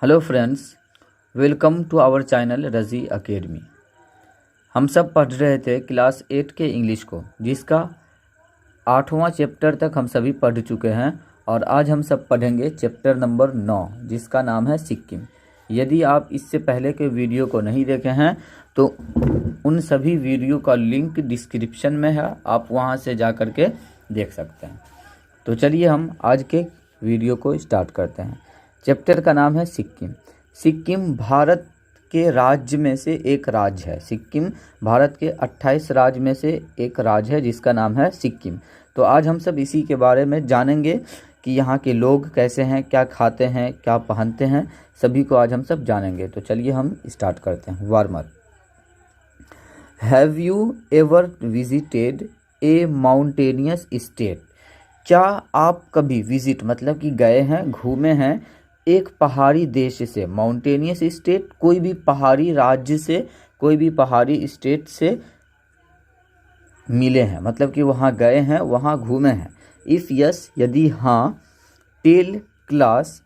Hello friends, welcome to our channel Raji academy. हम सब पढ़ रहे थे क्लास 8 के इंग्लिश को, जिसका 8वां चैप्टर तक हम सभी पढ़ चुके हैं और आज हम सब पढ़ेंगे चैप्टर नंबर 9 जिसका नाम है सिक्किम। यदि आप इससे पहले के वीडियो को नहीं देखे हैं तो उन सभी वीडियो का लिंक डिस्क्रिप्शन में है, आप वहां से जा कर के देख सकते हैं। तो चलिए हम आज के वीडियो को स्टार्ट करते हैं। चैप्टर का नाम है सिक्किम। सिक्किम भारत के राज्य में से एक राज्य है। सिक्किम भारत के 28 राज्य में से एक राज्य है जिसका नाम है सिक्किम। तो आज हम सब इसी के बारे में जानेंगे कि यहाँ के लोग कैसे हैं, क्या खाते हैं, क्या पहनते हैं, सभी को आज हम सब जानेंगे। तो चलिए हम स्टार्ट करते हैं। Warm up. Have you ever visited a mountainous state? क्या आप कभी विजिट मतलब कि गए हैं, घूमे हैं एक पहाड़ी देश से? माउंटेनियस स्टेट कोई भी पहाड़ी राज्य से, कोई भी पहाड़ी स्टेट से मिले हैं, मतलब कि वहाँ गए हैं, वहाँ घूमे हैं। इफ़ यस यदि हाँ, tell class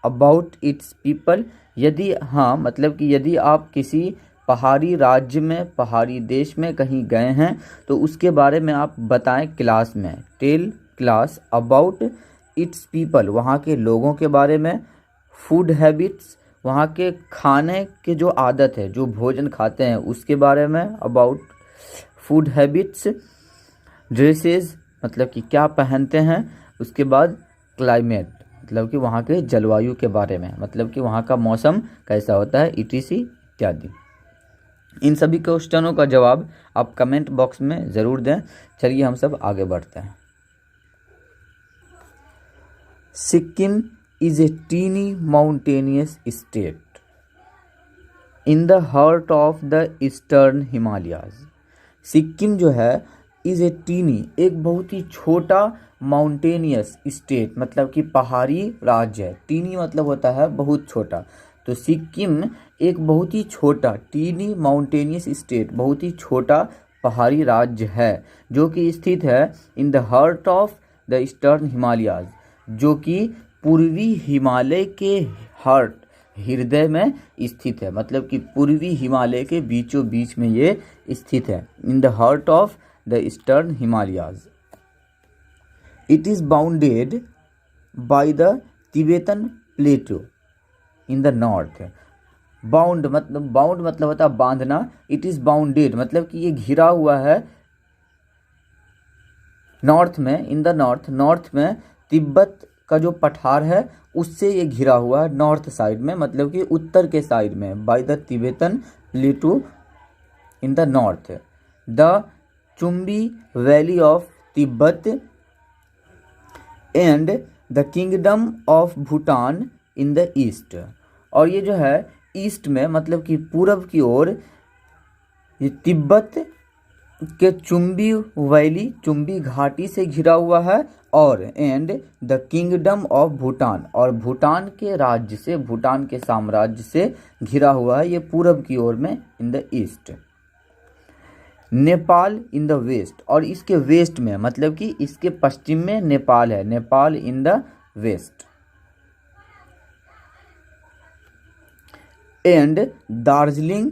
about its people. यदि हाँ मतलब कि यदि आप किसी पहाड़ी राज्य में, पहाड़ी देश में कहीं गए हैं तो उसके बारे में आप बताएं क्लास में। Tell class about its people, वहाँ के लोगों के बारे में। फूड हैबिट्स, वहाँ के खाने के जो आदत है, जो भोजन खाते हैं उसके बारे में। About food habits. ड्रेसेस मतलब कि क्या पहनते हैं। उसके बाद क्लाइमेट मतलब कि वहाँ के जलवायु के बारे में, मतलब कि वहाँ का मौसम कैसा होता है, इटीसी इत्यादि। इन सभी क्वेश्चनों का जवाब आप कमेंट बॉक्स में ज़रूर दें। चलिए हम सब आगे बढ़ते हैं। Sikkim is a teeny mountainous state in the heart of the eastern Himalayas. Sikkim जो है is a teeny, एक बहुत ही छोटा माउंटेनियस स्टेट मतलब कि पहाड़ी राज्य है। टीनी मतलब होता है बहुत छोटा, तो सिक्किम एक बहुत ही छोटा टीनी माउंटेनियस स्टेट, बहुत ही छोटा पहाड़ी राज्य है जो कि स्थित है in the heart of the eastern Himalayas, जो कि पूर्वी हिमालय के हार्ट, हृदय में स्थित है। मतलब कि पूर्वी हिमालय के बीचों बीच में ये स्थित है। In the heart of the eastern Himalayas. It is bounded by the Tibetan plateau in the north. Bound मतलब होता है बांधना। इट इज बाउंडेड मतलब कि ये घिरा हुआ है नॉर्थ में, इन द नॉर्थ में तिब्बत का जो पठार है उससे ये घिरा हुआ है नॉर्थ साइड में, मतलब कि उत्तर के साइड में। Bye the Tibetan प्लेटू in the north, the Chumbi valley of Tibet and the kingdom of Bhutan in the east. और ये जो है ईस्ट में मतलब कि पूरब की ओर ये तिब्बत के चुम्बी वैली, चुम्बी घाटी से घिरा हुआ है, और and the kingdom of Bhutan, और भूटान के राज्य से, भूटान के साम्राज्य से घिरा हुआ है ये पूरब की ओर में in the east. Nepal in the west, और इसके वेस्ट में मतलब कि इसके पश्चिम में नेपाल है। Nepal in the west. And Darjeeling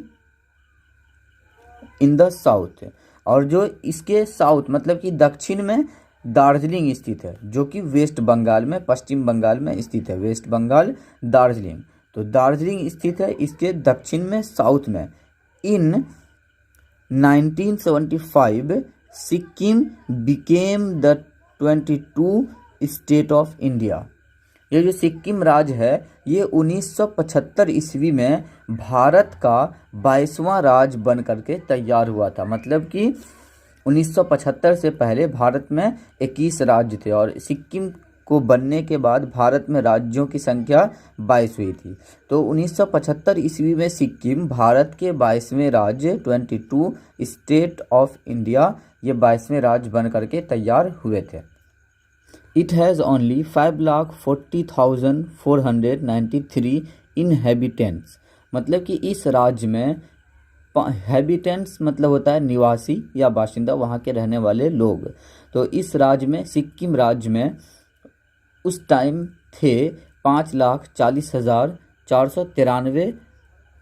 in the south, और जो इसके साउथ मतलब कि दक्षिण में दार्जिलिंग स्थित है, जो कि वेस्ट बंगाल में, पश्चिम बंगाल में स्थित है। वेस्ट बंगाल दार्जिलिंग, तो दार्जिलिंग स्थित है इसके दक्षिण में, साउथ में। इन 1975 Sikkim became the 22 state of India. ये जो सिक्किम राज्य है ये 1975 ईस्वी में भारत का 22वां राज्य बन करके तैयार हुआ था। मतलब कि 1975 से पहले भारत में 21 राज्य थे और सिक्किम को बनने के बाद भारत में राज्यों की संख्या 22 हुई थी। तो 1975 ईस्वी में सिक्किम भारत के 22वें राज्य, 22 स्टेट ऑफ इंडिया, ये 22वें राज्य बन करके तैयार हुए थे। इट हैज़ ओनली 5,40,493 इनहेबिटेंट्स, मतलब कि इस राज्य में हैबिटेंट्स मतलब होता है निवासी या बाशिंदा, वहाँ के रहने वाले लोग। तो इस राज्य में, सिक्किम राज्य में उस टाइम थे 5,40,000 493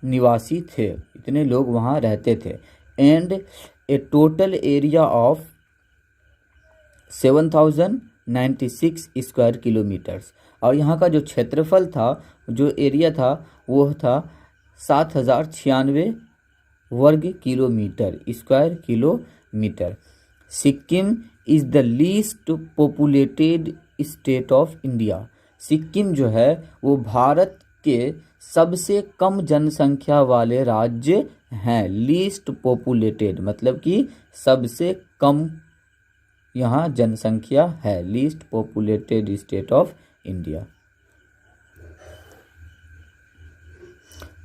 निवासी थे, इतने लोग वहाँ रहते थे। And A total area of 7096 square kilometres, और यहाँ का जो क्षेत्रफल था, जो एरिया था, वो था 7096 वर्ग kilometre, square kilometre. Sikkim is the least populated state of India. Sikkim जो है वो भारत के सबसे कम जनसंख्या वाले राज्य हैं। लीस्ट पॉपुलेटेड मतलब कि सबसे कम यहाँ जनसंख्या है। Least populated state of India.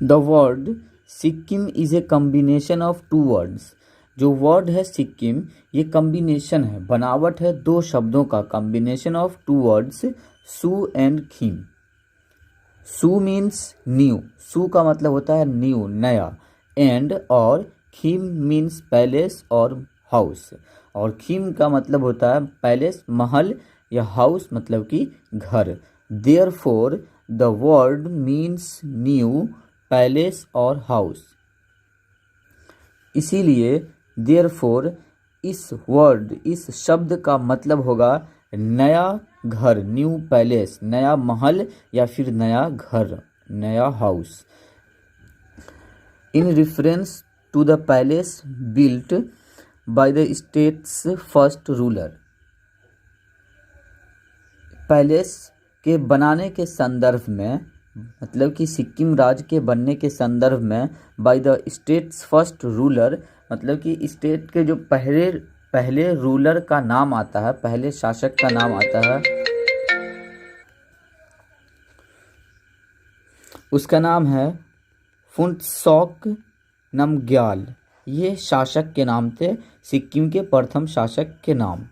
The word Sikkim is a combination of two words. जो वर्ड है सिक्किम, ये कम्बिनेशन है, बनावट है दो शब्दों का, कम्बिनेशन ऑफ टू वर्ड्स, सू एंड खीम। सू मीन्स न्यू, सू का मतलब होता है न्यू, नया, एंड और खीम मीन्स पैलेस और हाउस, और खीम का मतलब होता है पैलेस, महल, या हाउस मतलब कि घर। Therefore the word means new, palace और हाउस। इसीलिए देयरफॉर इस वर्ड, इस शब्द का मतलब होगा नया घर, न्यू पैलेस, नया महल या फिर नया घर, नया house. In reference to the palace built by the state's first ruler. Palace के बनाने के संदर्भ में, मतलब कि सिक्किम राज्य के बनने के संदर्भ में, bye the state's first ruler मतलब कि स्टेट के जो पहले रूलर का नाम आता है, पहले शासक का नाम आता है, उसका नाम है फुंटसॉक नमग्याल। ये शासक के नाम थे, सिक्किम के प्रथम शासक के नाम।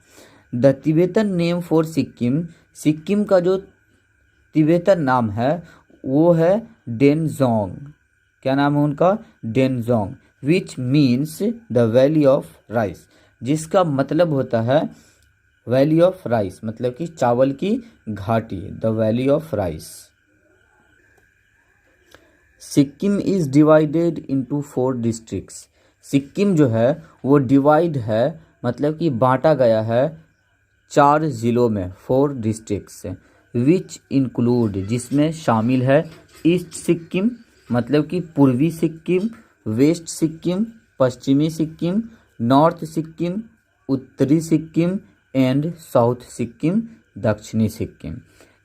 The Tibetan name for Sikkim, Sikkim का जो तिब्बतन नाम है वो है डेनजोंग। क्या नाम है उनका? Denzong, which means the valley of rice, जिसका मतलब होता है वैली ऑफ राइस, मतलब कि चावल की घाटी, the valley of rice. Sikkim is divided into 4 districts. Sikkim जो है वो डिवाइड है, मतलब कि बांटा गया है 4 जिलों में, 4 डिस्ट्रिक्ट्स, विच इंक्लूड जिसमें शामिल है ईस्ट सिक्किम मतलब कि पूर्वी सिक्किम, वेस्ट सिक्किम पश्चिमी सिक्किम, नॉर्थ सिक्किम उत्तरी सिक्किम, एंड साउथ सिक्किम दक्षिणी सिक्किम।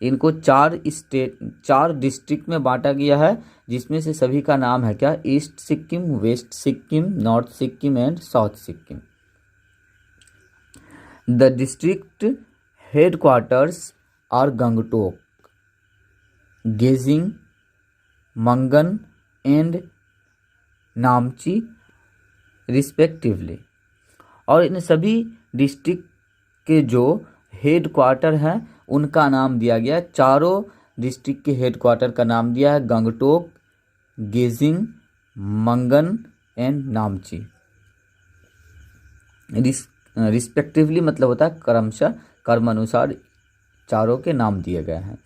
इनको 4 डिस्ट्रिक्ट में बांटा गया है, जिसमें से सभी का नाम है क्या? East Sikkim, west Sikkim, north Sikkim and south Sikkim. The district headquarters are Gangtok, Geyzing, Mangan and Namchi respectively. और इन सभी डिस्ट्रिक्ट के जो हेडक्वार्टर हैं उनका नाम दिया गया, चारों डिस्ट्रिक्ट के हेडक्वार्टर का नाम दिया है गंगटोक, गेजिंग, मंगन एंड नामची। रिस्पेक्टिवली मतलब होता है क्रमशः, कर्म अनुसार चारों के नाम दिए गए हैं।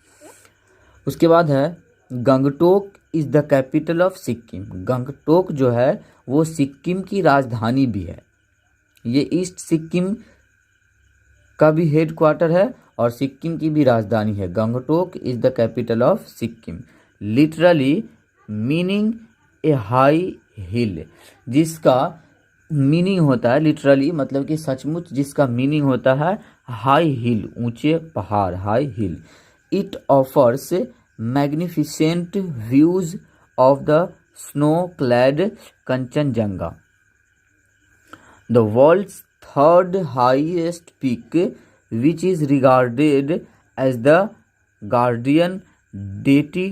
उसके बाद है Gangtok is the capital of Sikkim. Gangtok जो है वो सिक्किम की राजधानी भी है। ये ईस्ट सिक्किम का भी हेडक्वार्टर है और सिक्किम की भी राजधानी है। Gangtok is the capital of Sikkim. Literally meaning A high heel, जिसका मीनिंग होता है लिटरली मतलब कि सचमुच, जिसका मीनिंग होता है हाई हिल, ऊंचे पहाड़, high hill. It offers magnificent views of the snow clad Kanchenjunga, the world's third highest peak, which is regarded as the guardian deity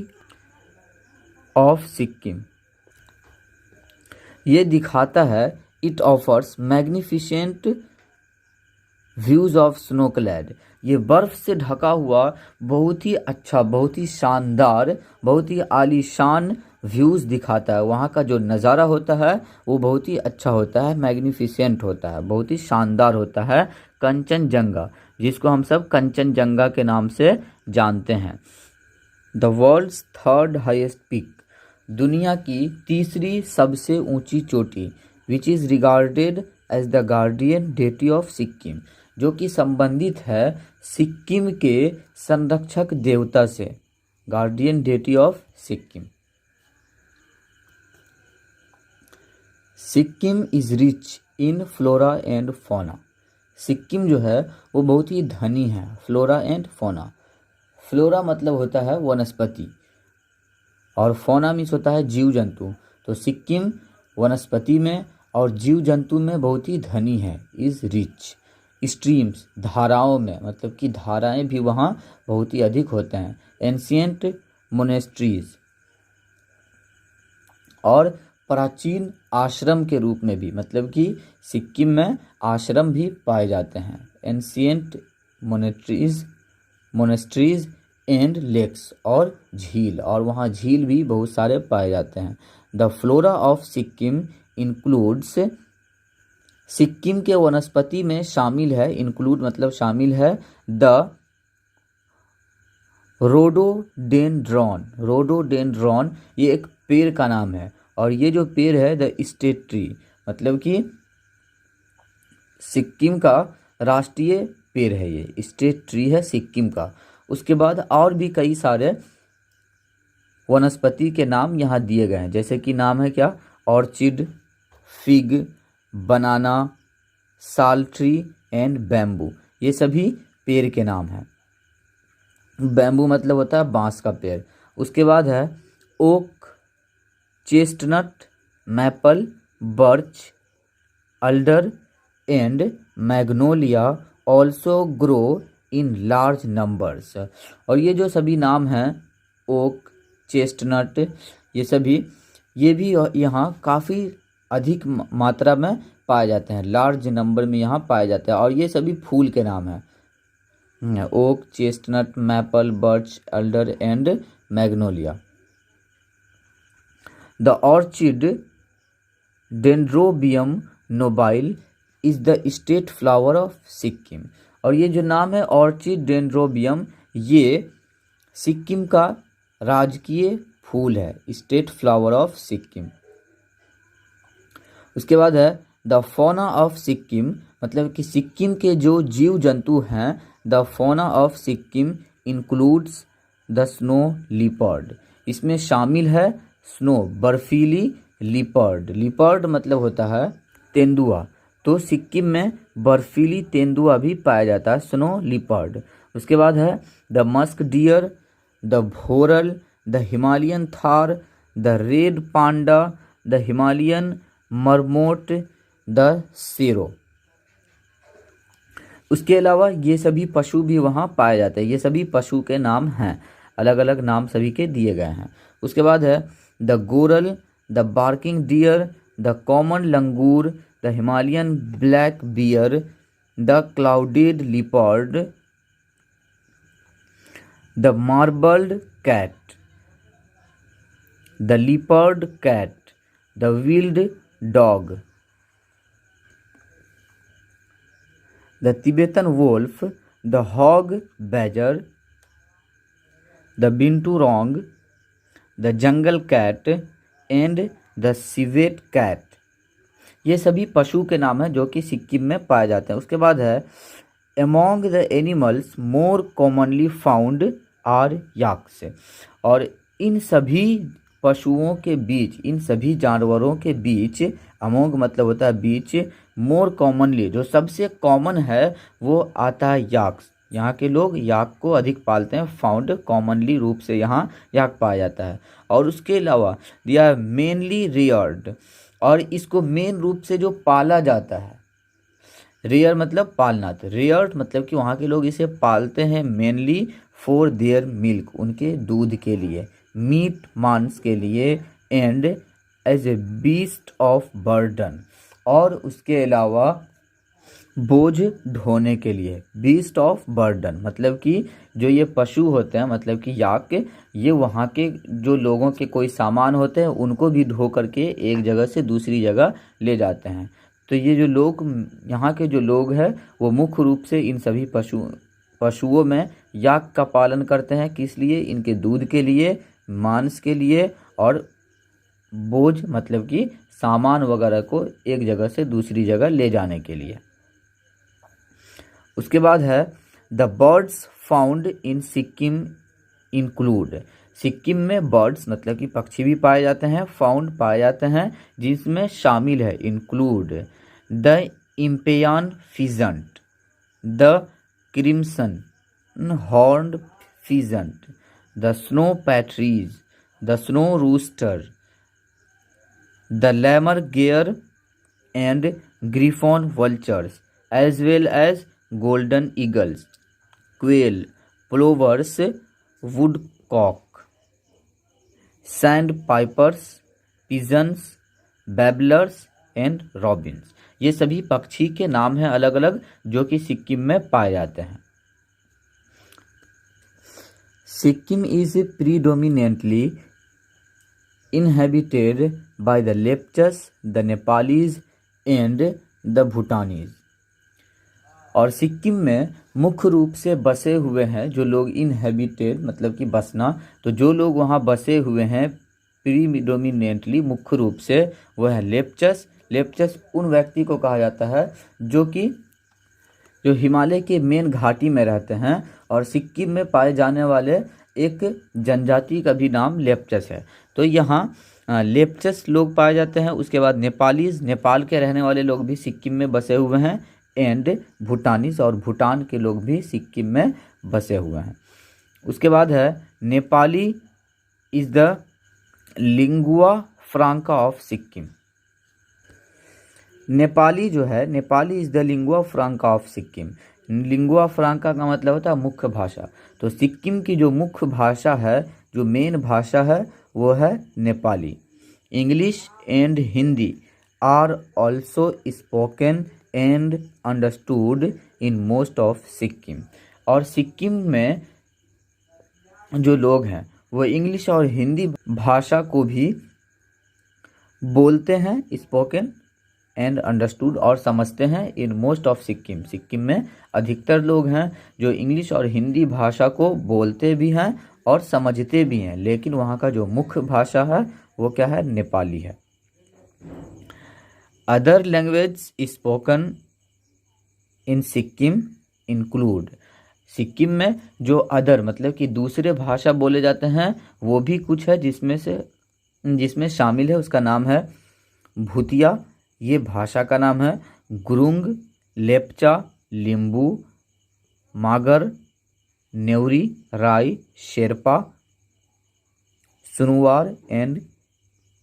of Sikkim। ये दिखाता है it offers magnificent views of snow clad, ये बर्फ से ढका हुआ बहुत ही अच्छा, बहुत ही शानदार, बहुत ही आलीशान व्यूज़ दिखाता है। वहाँ का जो नज़ारा होता है वो बहुत ही अच्छा होता है, मैग्निफिसेंट होता है, बहुत ही शानदार होता है। कंचनजंगा, जिसको हम सब कंचनजंगा के नाम से जानते हैं। The world's third highest peak, दुनिया की तीसरी सबसे ऊंची चोटी, which is regarded as the guardian deity of Sikkim, जो कि संबंधित है सिक्किम के संरक्षक देवता से, guardian deity of Sikkim. Sikkim is rich in flora and fauna, Sikkim जो है वो बहुत ही धनी है। फ्लोरा एंड फौना, फ्लोरा मतलब होता है वनस्पति और फौना मीन्स होता है जीव जंतु। तो सिक्किम वनस्पति में और जीव जंतु में बहुत ही धनी है। इज रिच, स्ट्रीम्स धाराओं में, मतलब कि धाराएं भी वहाँ बहुत ही अधिक होते हैं। एंशियंट मोनेस्ट्रीज, और प्राचीन आश्रम के रूप में भी, मतलब कि सिक्किम में आश्रम भी पाए जाते हैं। एंशियंट मोनेस्ट्रीज एंड लेक्स, और झील, और वहाँ झील भी बहुत सारे पाए जाते हैं। The flora of Sikkim includes, Sikkim के वनस्पति में शामिल है, इंक्लूड मतलब शामिल है, द रोडोडेंड्रॉन, रोडोडेंड्रॉन ये एक पेड़ का नाम है, और ये जो पेड़ है द स्टेट ट्री, मतलब कि सिक्किम का राष्ट्रीय पेड़ है, ये स्टेट ट्री है सिक्किम का। उसके बाद और भी कई सारे वनस्पति के नाम यहाँ दिए गए हैं, जैसे कि नाम है क्या, ऑर्चिड, फिग, बनाना, साल ट्री एंड बैम्बू, ये सभी पेड़ के नाम हैं। बैम्बू मतलब होता है बांस का पेड़। उसके बाद है oak, chestnut, maple, birch, alder and magnolia also grow in large numbers, और ये जो सभी नाम हैं ओक, चेस्टनट, ये भी यहाँ काफ़ी अधिक मात्रा में पाए जाते हैं, लार्ज नंबर में यहाँ पाए जाते हैं, और ये सभी फूल के नाम हैं। Oak, chestnut, maple, birch, alder and magnolia. The orchid dendrobium nobile is the state flower of Sikkim, और ये जो नाम है ऑर्चिड डेंड्रोबियम, ये सिक्किम का राजकीय फूल है, स्टेट फ्लावर ऑफ सिक्किम। उसके बाद है द फौना ऑफ सिक्किम, मतलब कि सिक्किम के जो जीव जंतु हैं, the fauna of Sikkim includes the snow leopard, इसमें शामिल है स्नो बर्फीली लिपर्ड, लिपर्ड मतलब होता है तेंदुआ, तो सिक्किम में बर्फीली तेंदुआ भी पाया जाता है, स्नो लिपर्ड। उसके बाद है the musk deer, the bharal, the Himalayan tahr, the red panda, the Himalayan marmot, the serow. उसके अलावा ये सभी पशु भी वहाँ पाए जाते हैं, ये सभी पशु के नाम हैं, अलग अलग नाम सभी के दिए गए हैं। उसके बाद है the goral, the barking deer, the common langur, the Himalayan black bear, the clouded leopard, the marbled cat, the leopard cat, the wild dog, the Tibetan wolf, the hog badger, the binturong, the jungle cat and the civet cat, ये सभी पशु के नाम हैं जो कि सिक्किम में पाए जाते हैं। उसके बाद है among the animals more commonly found are yaks, और इन सभी पशुओं के बीच, इन सभी जानवरों के बीच, अमोंग मतलब होता है बीच, मोर कॉमनली जो सबसे कॉमन है वो आता है याक्स, यहाँ के लोग याक को अधिक पालते हैं, फाउंड कॉमनली रूप से यहाँ याक पाया जाता है। और उसके अलावा दे आर मेनली रेयर्ड, और इसको मेन रूप से जो पाला जाता है, रेयर मतलब पालना, तो रेयर्ड मतलब कि वहाँ के लोग इसे पालते हैं मेनली फॉर देयर मिल्क, उनके दूध के लिए, मीट मांस के लिए, and as a beast of burden, और उसके अलावा बोझ ढोने के लिए, बीस्ट ऑफ बर्डन मतलब कि जो ये पशु होते हैं, मतलब कि याक, ये वहाँ के जो लोगों के कोई सामान होते हैं उनको भी ढो करके एक जगह से दूसरी जगह ले जाते हैं। तो ये जो लोग, यहाँ के जो लोग हैं वो मुख्य रूप से इन सभी पशुओं में याक का पालन करते हैं। किस लिए? इनके दूध के लिए, मांस के लिए और बोझ मतलब कि सामान वगैरह को एक जगह से दूसरी जगह ले जाने के लिए। उसके बाद है the birds found in Sikkim include. Sikkim में बर्ड्स मतलब कि पक्षी भी पाए जाते हैं, फाउंड पाए जाते हैं, जिसमें शामिल है include the impeyan pheasant, the crimson horned pheasant, the snow partridge, the snow rooster, the lammergeier and griffon vultures, as well as golden eagles, quail, plovers, woodcock, sandpipers, pigeons, babblers and robins. ये सभी पक्षी के नाम हैं अलग अलग जो कि सिक्किम में पाए जाते हैं। Sikkim is predominantly inhabited by the Lepchas, the Nepalis and the Bhutanis। और सिक्किम में मुख्य रूप से बसे हुए हैं जो लोग, इनहेबिटेड मतलब कि बसना, तो जो लोग वहाँ बसे हुए हैं प्रीडोमिनेंटली मुख्य रूप से वह है लेप्चस। लेप्चस उन व्यक्ति को कहा जाता है जो हिमालय के मेन घाटी में रहते हैं, और सिक्किम में पाए जाने वाले एक जनजाति का भी नाम लेप्चस है। तो यहाँ लेप्चस लोग पाए जाते हैं। उसके बाद नेपालीज, नेपाल के रहने वाले लोग भी सिक्किम में बसे हुए हैं, एंड भूटानीज, और भूटान के लोग भी सिक्किम में बसे हुए हैं। उसके बाद है Nepali is the lingua Franca of Sikkim. Nepali जो है, Nepali is the lingua Franca of Sikkim. Lingua Franca का मतलब होता है मुख्य भाषा। तो सिक्किम की जो मुख्य भाषा है, जो मेन भाषा है, वो है Nepali. English and Hindi are also spoken and understood in most of Sikkim. और सिक्किम में जो लोग हैं वो इंग्लिश और हिंदी भाषा को भी बोलते हैं, स्पोकन एंड अंडरस्टूड, और समझते हैं इन मोस्ट ऑफ सिक्किम। सिक्किम में अधिकतर लोग हैं जो इंग्लिश और हिंदी भाषा को बोलते भी हैं और समझते भी हैं, लेकिन वहाँ का जो मुख्य भाषा है वो क्या है? नेपाली है। Other language spoken in Sikkim include. Sikkim में जो अदर मतलब कि दूसरे भाषा बोले जाते हैं वो भी कुछ है, जिसमें शामिल है, उसका नाम है भूतिया, ये भाषा का नाम है, गुरुंग, लेप्चा, लिम्बू, मागर, नेवरी, राई, शेरपा, सुनुवार एंड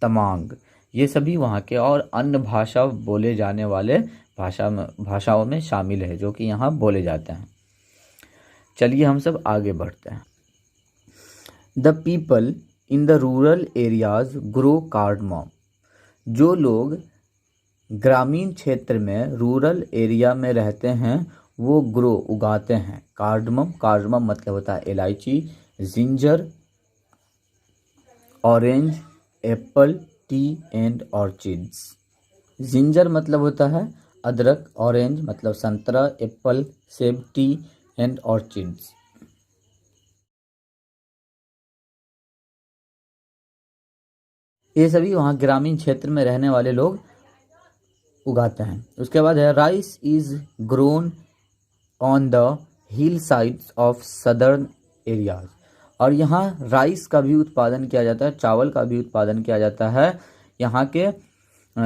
तमांग। ये सभी वहाँ के और अन्य भाषा बोले जाने वाले भाषाओं में शामिल है जो कि यहाँ बोले जाते हैं। चलिए हम सब आगे बढ़ते हैं। The people in the rural areas grow cardamom. जो लोग ग्रामीण क्षेत्र में, रूरल एरिया में रहते हैं, वो ग्रो उगाते हैं कार्डमम। कार्डमम मतलब होता है इलायची, ginger, orange, Apple, T and orchids. Ginger मतलब होता है अदरक, ऑरेंज मतलब संतरा, एप्पल सेब, टी एंड ऑर्चिड्स। ये सभी वहाँ ग्रामीण क्षेत्र में रहने वाले लोग उगाते हैं। उसके बाद है rice is grown on the hill sides of southern areas. और यहाँ राइस का भी उत्पादन किया जाता है, चावल का भी उत्पादन किया जाता है। यहाँ के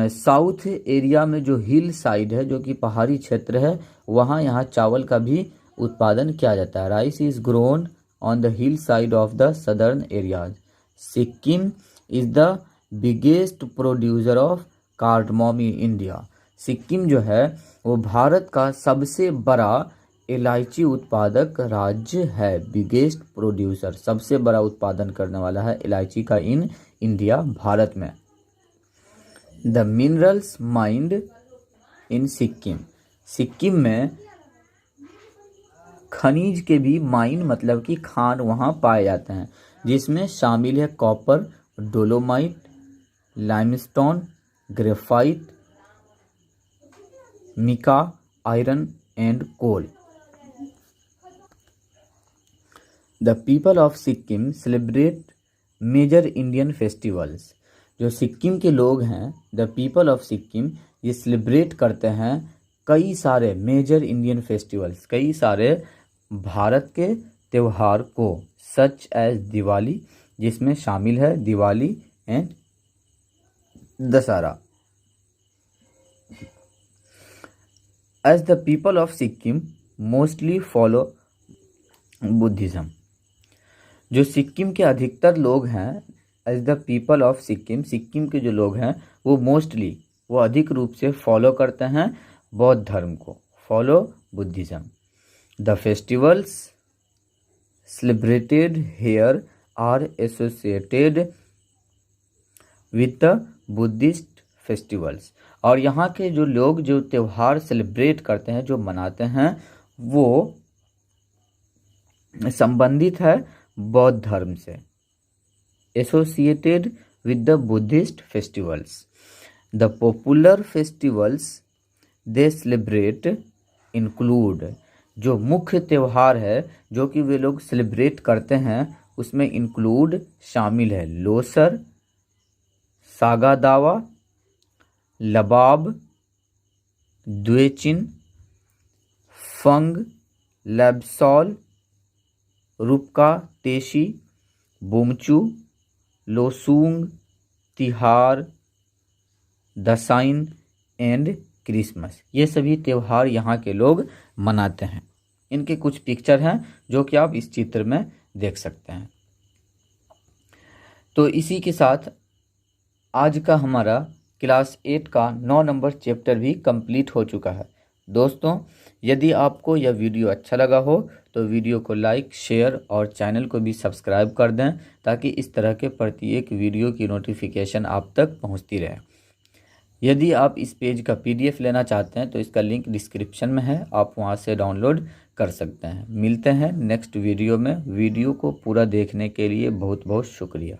साउथ एरिया में जो हिल साइड है, जो कि पहाड़ी क्षेत्र है, वहाँ यहाँ चावल का भी उत्पादन किया जाता है। Rice is grown on the hill side of the southern areas. Sikkim is the biggest producer of cardamom in India. Sikkim जो है वो भारत का सबसे बड़ा इलायची उत्पादक राज्य है। बिगेस्ट प्रोड्यूसर, सबसे बड़ा उत्पादन करने वाला है इलायची का इन इंडिया, भारत में। The minerals mind in Sikkim. Sikkim में खनिज के भी माइन मतलब कि खान वहाँ पाए जाते हैं, जिसमें शामिल है copper, dolomite, limestone, graphite, mica, iron and coal. The people of Sikkim celebrate major Indian festivals. जो सिक्किम के लोग हैं, द पीपल ऑफ सिक्किम, ये सेलिब्रेट करते हैं कई सारे मेजर इंडियन फेस्टिवल्स, कई सारे भारत के त्यौहार को, सच एज दिवाली, जिसमें शामिल है Diwali and Dussehra. As the people of Sikkim mostly follow Buddhism. जो सिक्किम के अधिकतर लोग हैं, as the people of Sikkim, Sikkim के जो लोग हैं वो मोस्टली, वो अधिक रूप से फॉलो करते हैं बौद्ध धर्म को, follow Buddhism. The festivals celebrated here are associated with the Buddhist festivals. और यहाँ के जो लोग जो त्यौहार सेलिब्रेट करते हैं, जो मनाते हैं, वो संबंधित है बौद्ध धर्म से, associated with the Buddhist festivals. The popular festivals they celebrate include. जो मुख्य त्यौहार है जो कि वे लोग सेलिब्रेट करते हैं, उसमें इंक्लूड शामिल है लोसर, सागा दावा, लबाब, द्वेचिन, फंग, लैबसॉल, रुपका तेशी, बुमचू, लोसूंग, तिहार, दसाइन एंड क्रिसमस। ये सभी त्यौहार यहाँ के लोग मनाते हैं। इनके कुछ पिक्चर हैं जो कि आप इस चित्र में देख सकते हैं। तो इसी के साथ आज का हमारा क्लास 8 का 9 नंबर चैप्टर भी कंप्लीट हो चुका है। दोस्तों, यदि आपको यह वीडियो अच्छा लगा हो तो वीडियो को लाइक, शेयर और चैनल को भी सब्सक्राइब कर दें, ताकि इस तरह के प्रत्येक वीडियो की नोटिफिकेशन आप तक पहुंचती रहे। यदि आप इस पेज का PDF लेना चाहते हैं तो इसका लिंक डिस्क्रिप्शन में है, आप वहां से डाउनलोड कर सकते हैं। मिलते हैं नेक्स्ट वीडियो में। वीडियो को पूरा देखने के लिए बहुत बहुत शुक्रिया।